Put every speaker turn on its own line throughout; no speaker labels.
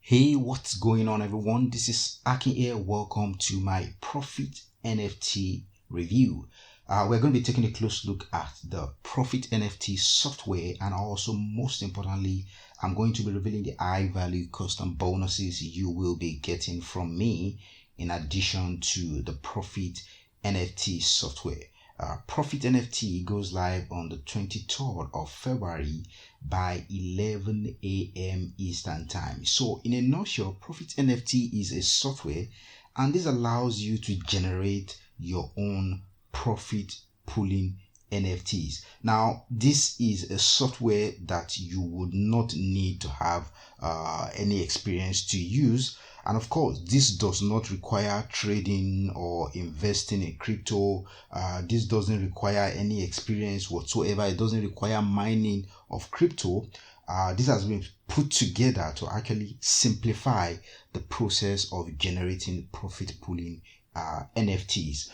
Hey, what's going on, everyone? This is Akin here. Welcome to my Profit NFT review. We're going to be taking a close look at the Profit NFT software, and also, most importantly, I'm going to be revealing the high value custom bonuses you will be getting from me in addition to the Profit NFT software. Profit NFT goes live on the 23rd of February by 11 a.m. Eastern Time. So, in a nutshell, Profit NFT is a software, and this allows you to generate your own profit pooling NFTs. Now, this is a software that you would not need to have any experience to use. And of course, this does not require trading or investing in crypto. This doesn't require any experience whatsoever. It doesn't require mining of crypto. This has been put together to actually simplify the process of generating profit pooling NFTs.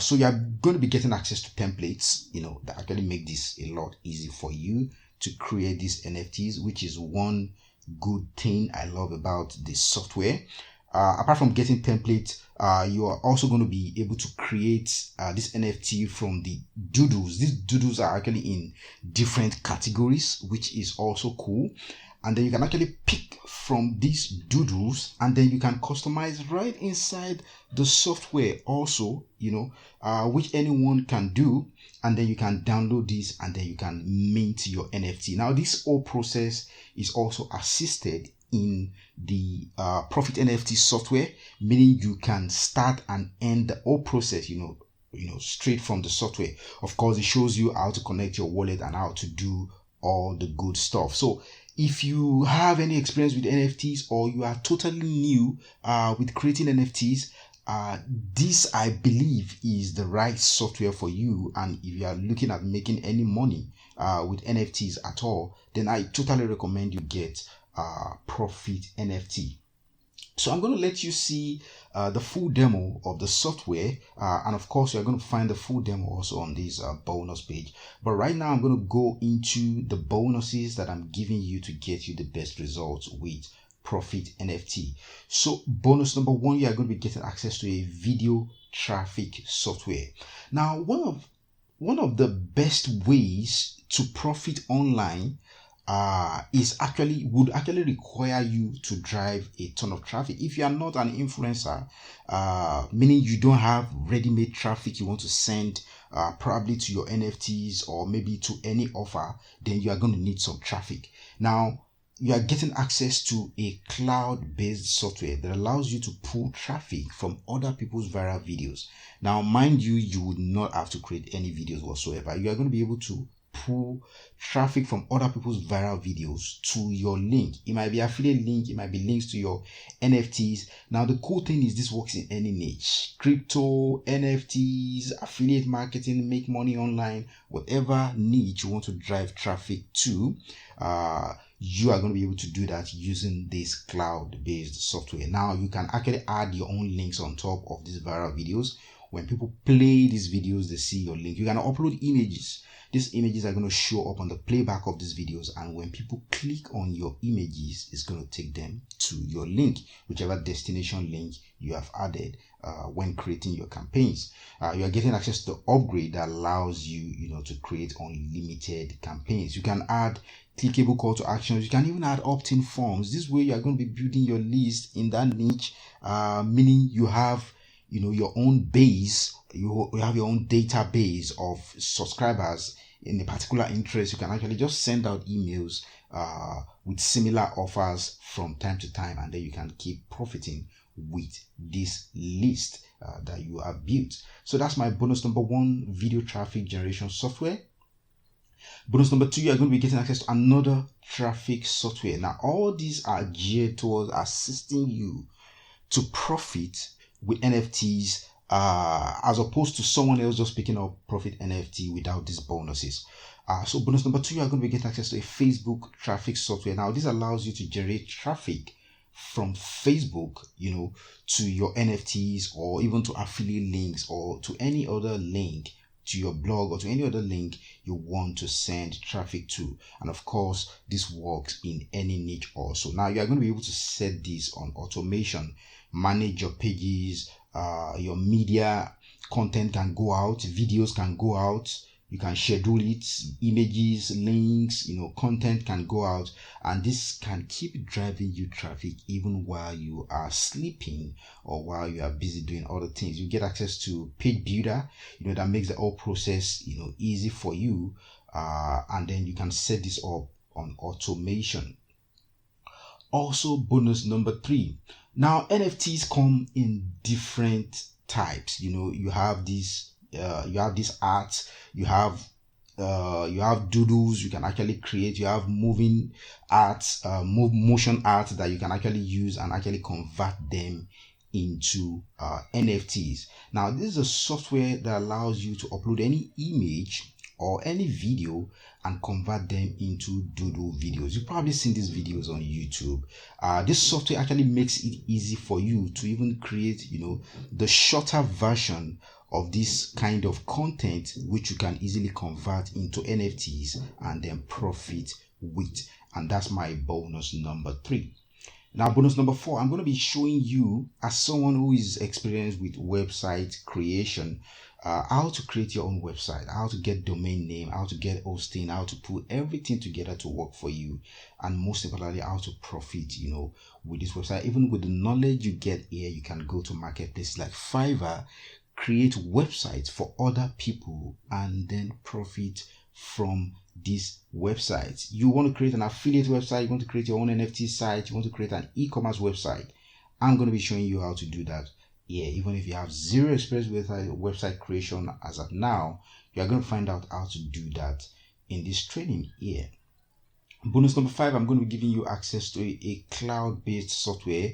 So you are going to be getting access to templates, that actually make this a lot easy for you to create these NFTs, which is one good thing I love about this software. Apart from getting templates, you are also going to be able to create this NFT from the doodles. These doodles are actually in different categories, which is also cool. And then you can actually pick from these doodles, and then you can customize right inside the software also, which anyone can do. And then you can download this, and then you can mint your NFT. Now, this whole process is also assisted in the Profit NFT software, meaning you can start and end the whole process, straight from the software. Of course, it shows you how to connect your wallet and how to do all the good stuff. So if you have any experience with NFTs, or you are totally new with creating NFTs, this, I believe, is the right software for you. And if you are looking at making any money with NFTs at all, then I totally recommend you get Profit NFT. So I'm going to let you see the full demo of the software, and of course you're going to find the full demo also on this bonus page. But right now I'm going to go into the bonuses that I'm giving you to get you the best results with Profit NFT. So bonus number one, you are going to be getting access to a video traffic software. Now, one of the best ways to profit online would actually require you to drive a ton of traffic. If you are not an influencer, meaning you don't have ready-made traffic you want to send probably to your NFTs or maybe to any offer, then you are going to need some traffic. Now, you are getting access to a cloud-based software that allows you to pull traffic from other people's viral videos. Now, mind you, you would not have to create any videos whatsoever. You are going to be able to pull traffic from other people's viral videos to your link. It might be affiliate link, it might be links to your NFTs. Now, the cool thing is this works in any niche: crypto, NFTs, affiliate marketing, make money online, whatever niche you want to drive traffic to. You are going to be able to do that using this cloud-based software. Now, you can actually add your own links on top of these viral videos. When people play these videos, they see your link. You can upload images. These images are going to show up on the playback of these videos, and when people click on your images, it's going to take them to your link, whichever destination link you have added when creating your campaigns. You are getting access to the upgrade that allows you, to create unlimited campaigns. You can add clickable call to actions. You can even add opt-in forms. This way, you are going to be building your list in that niche, meaning you have your own base. You have your own database of subscribers in a particular interest. You can actually just send out emails with similar offers from time to time, and then you can keep profiting with this list that you have built. So that's my bonus number one, video traffic generation software. Bonus number two, you are going to be getting access to another traffic software. Now, all these are geared towards assisting you to profit with NFTs, as opposed to someone else just picking up Profit NFT without these bonuses. So bonus number two, you are going to be getting access to a Facebook traffic software. Now, this allows you to generate traffic from Facebook, to your NFTs, or even to affiliate links, or to any other link to your blog or to any other link you want to send traffic to. And of course, this works in any niche also. Now you are going to be able to set this on automation, manage your pages, your media content can go out, videos can go out, you can schedule it, images, links, content can go out, and this can keep driving you traffic even while you are sleeping or while you are busy doing other things. You get access to page builder, that makes the whole process, easy for you, and then you can set this up on automation. Also, bonus number 3. Now, NFTs come in different types. You have this art, you have doodles you can actually create, you have moving arts, motion art that you can actually use and actually convert them into NFTs. Now, this is a software that allows you to upload any image or any video and convert them into doodle videos. You've probably seen these videos on YouTube. This software actually makes it easy for you to even create, the shorter version of this kind of content, which you can easily convert into NFTs and then profit with. And that's my bonus number 3. Now, bonus number 4, I'm going to be showing you, as someone who is experienced with website creation, how to create your own website, how to get domain name, how to get hosting, how to put everything together to work for you, and most importantly, how to profit, with this website. Even with the knowledge you get here, you can go to marketplaces like Fiverr, create websites for other people, and then profit from these websites. You want to create an affiliate website, you want to create your own NFT site, you want to create an e-commerce website. I'm going to be showing you how to do that here. Even if you have zero experience with website creation as of now, you are going to find out how to do that in this training here. Bonus number 5, I'm going to be giving you access to a cloud-based software.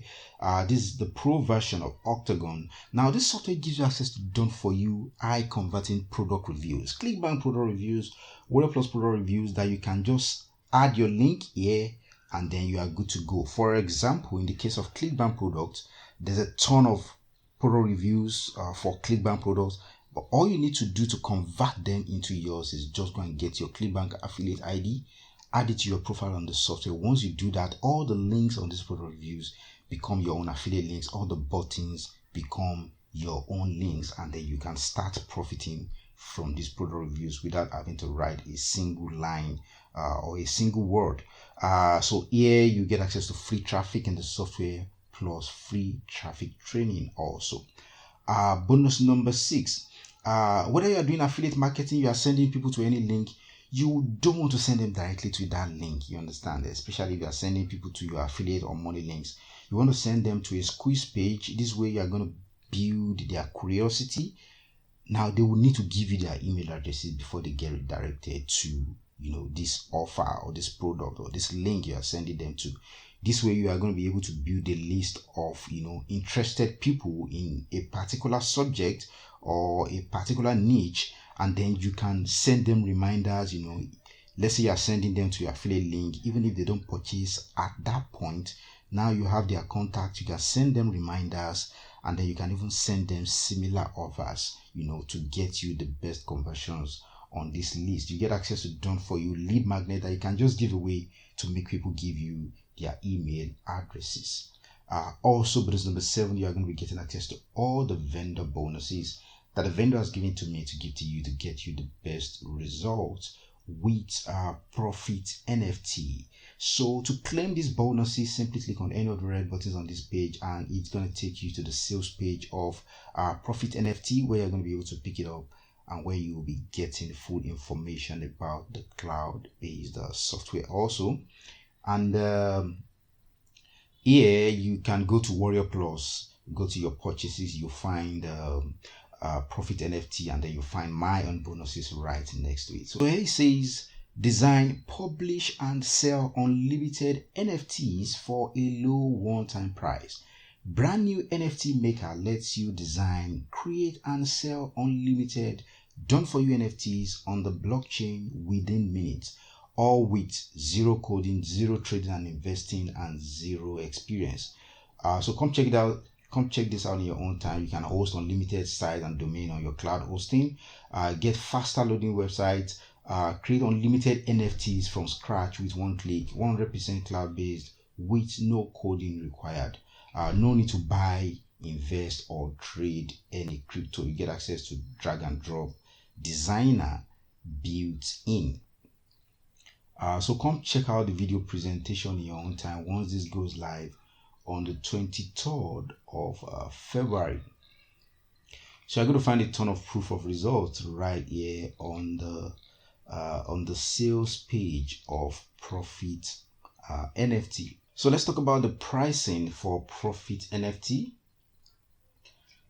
This is the pro version of Octagon. Now, this software gives you access to done-for-you, high-converting product reviews, ClickBank product reviews, Warrior Plus product reviews that you can just add your link here and then you are good to go. For example, in the case of ClickBank products, there's a ton of product reviews for ClickBank products. But all you need to do to convert them into yours is just go and get your ClickBank affiliate ID, add it to your profile on the software. Once you do that, all the links on these product reviews become your own affiliate links. All the buttons become your own links, and then you can start profiting from these product reviews without having to write a single line or a single word. So here you get access to free traffic in the software plus free traffic training also. Bonus number 6, whether you are doing affiliate marketing, you are sending people to any link, you don't want to send them directly to that link. You understand? Especially if you are sending people to your affiliate or money links, you want to send them to a squeeze page. This way you are going to build their curiosity. Now they will need to give you their email addresses before they get redirected to this offer or this product or this link you are sending them to. This way you are going to be able to build a list of interested people in a particular subject or a particular niche, and then you can send them reminders. Let's say you are sending them to your affiliate link, even if they don't purchase at that point. Now you have their contact, you can send them reminders, and then you can even send them similar offers to get you the best conversions on this list. You get access to done for you lead magnet that you can just give away to make people give you their email addresses. Also, bonus number 7, you are going to be getting access to all the vendor bonuses that the vendor has given to me to give to you to get you the best results with ProfitNFT. So to claim these bonuses, simply click on any of the red buttons on this page and it's going to take you to the sales page of ProfitNFT, where you're going to be able to pick it up and where you will be getting full information about the cloud-based software also. And here you can go to Warrior Plus, go to your purchases, you find ProfitNFT, and then you find my own bonuses right next to it. So here it says design, publish and sell unlimited NFTs for a low one-time price. Brand new NFT maker lets you design, create and sell unlimited done for you NFTs on the blockchain within minutes, all with zero coding, zero trading and investing, and zero experience. So come check it out. Come check this out in your own time. You can host unlimited sites and domain on your cloud hosting, get faster loading websites, create unlimited NFTs from scratch with one click, 100% cloud-based with no coding required. No need to buy, invest, or trade any crypto. You get access to drag and drop designer built in. So come check out the video presentation in your own time once this goes live on the 23rd of February. So you're going to find a ton of proof of results right here on the sales page of Profit NFT. So let's talk about the pricing for Profit NFT.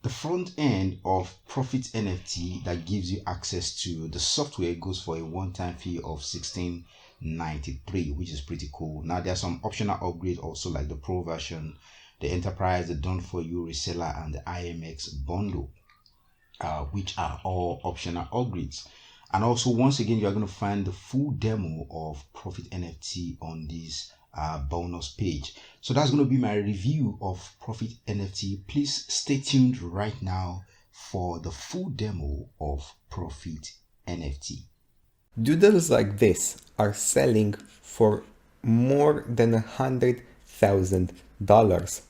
The front end of Profit NFT that gives you access to the software goes for a one-time fee of $16.93, which is pretty cool. Now there's some optional upgrades also, like the Pro version, the Enterprise, the Done For You reseller, and the IMX bundle, which are all optional upgrades. And also, once again, you're going to find the full demo of Profit NFT on this bonus page. So that's going to be my review of Profit NFT. Please stay tuned right now for the full demo of Profit NFT.
Doodles like this are selling for more than $100,000.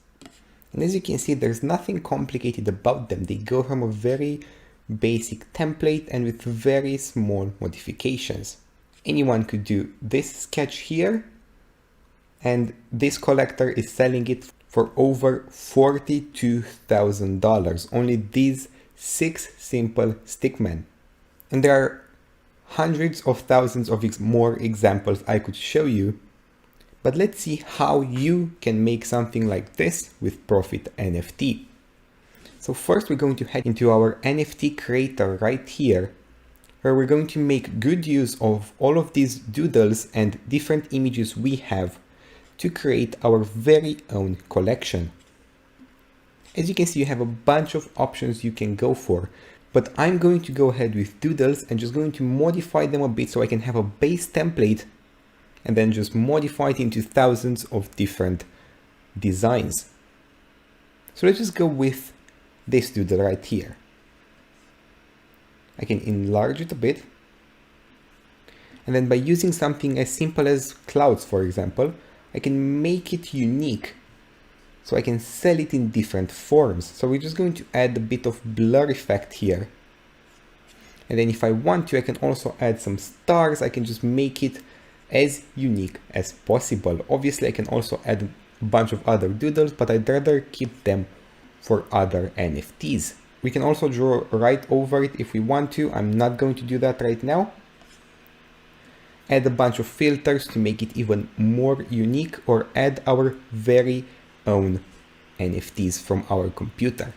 And as you can see, there's nothing complicated about them. They go from a very basic template and with very small modifications. Anyone could do this sketch here, and this collector is selling it for over $42,000. Only these 6 simple stickmen. And there are hundreds of thousands of more examples I could show you. But let's see how you can make something like this with Profit NFT. So first we're going to head into our NFT creator right here, where we're going to make good use of all of these doodles and different images we have to create our very own collection. As you can see, you have a bunch of options you can go for, but I'm going to go ahead with doodles and just going to modify them a bit so I can have a base template and then just modify it into thousands of different designs. So let's just go with this doodle right here. I can enlarge it a bit. And then by using something as simple as clouds, for example, I can make it unique. So I can sell it in different forms. So we're just going to add a bit of blur effect here. And then if I want to, I can also add some stars. I can just make it as unique as possible. Obviously, I can also add a bunch of other doodles, but I'd rather keep them for other NFTs. We can also draw right over it if we want to. I'm not going to do that right now. Add a bunch of filters to make it even more unique, or add our very own NFTs from our computer.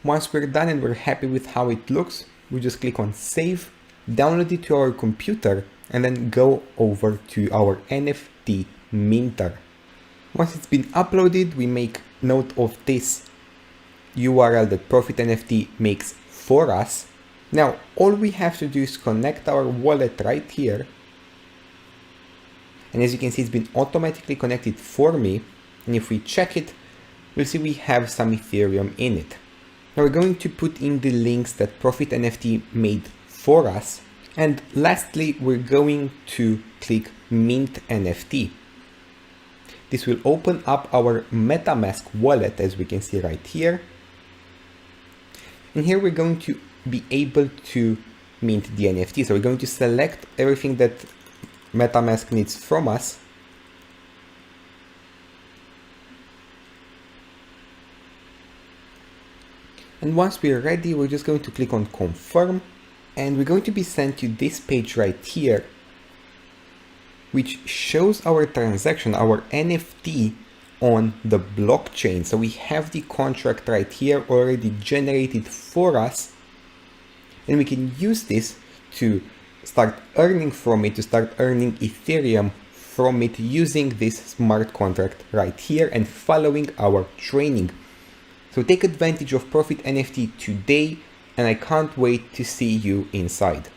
Once we're done and we're happy with how it looks, we just click on save, download it to our computer, and then go over to our NFT minter. Once it's been uploaded, we make note of this URL that Profit NFT makes for us. Now, all we have to do is connect our wallet right here. And as you can see, it's been automatically connected for me. And if we check it, we'll see we have some Ethereum in it. Now we're going to put in the links that Profit NFT made for us. And lastly, we're going to click Mint NFT. This will open up our MetaMask wallet, as we can see right here. And here we're going to be able to mint the NFT. So we're going to select everything that MetaMask needs from us. And once we're ready, we're just going to click on confirm, and we're going to be sent to this page right here, which shows our transaction, our NFT on the blockchain. So we have the contract right here already generated for us, and we can use this to start earning from it, to start earning Ethereum from it using this smart contract right here and following our training. So take advantage of Profit NFT today, and I can't wait to see you inside.